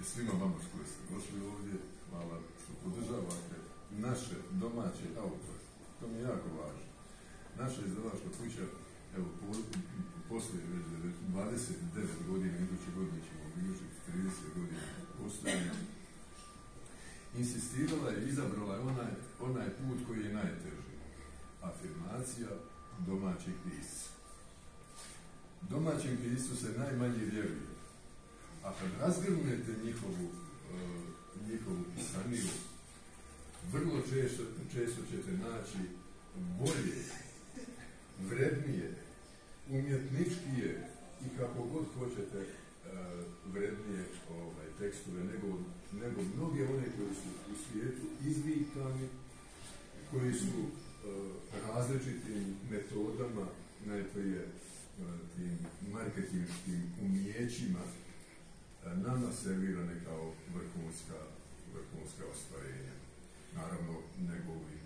svima vama koji ste došli ovdje, hvala što podržavate naše domaće autore. To mi je jako važno. Naša izdavačka kuća, evo, poslije već 29 godina, iduće godine ćemo obilježiti 30 godina postojanja, insistirala je i izabrala je onaj put koji je najteži. Afirmacija domaćih pisca. Domaćim piscu se najmanje vjeruje. A kad razgrnete njihovu pisaniju, vrlo često ćete naći bolje, vrednije, umjetničkije i kako god hoćete vrednije tekstove nego mnoge one koji su u svijetu izvikani, koji su različitim metodama, najprije tim marketinškim umijećima nama servirane kao vrhunska ostvarenja. Naravno, ne govorim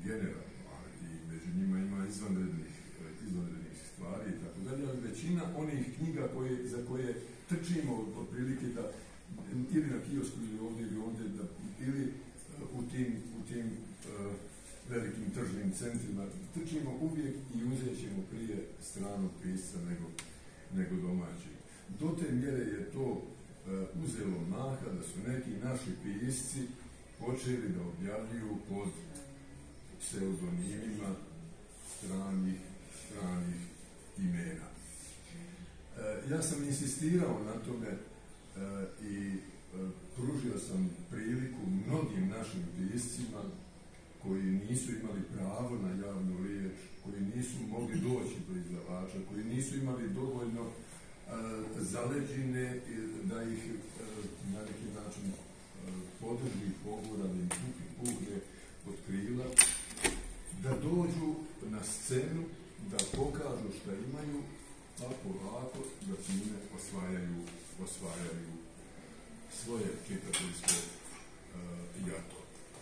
generalno, ali i među njima ima izvanrednih stvari i tako dalje, ali većina onih knjiga za koje trčimo otprilike da ili na kiosku ili ovdje ili u tim velikim tržnim centrima trčimo uvijek i uzet ćemo prije stranog pisca nego domaćeg. Do te mjere je to uzelo maha da su neki naši pisci počeli da objavljuju pod pseudonimima stranih imena. Ja sam insistirao na tome i pružio sam priliku mnogim našim piscima koji nisu imali pravo na javnu riječ, koji nisu mogli doći do izdavača, koji nisu imali dovoljno zaleđine da ih na neki način podrži, pogura, da im puhne od krila, da dođu na scenu, da pokažu šta imaju, a polako da time osvajaju svoje čitateljsko jato.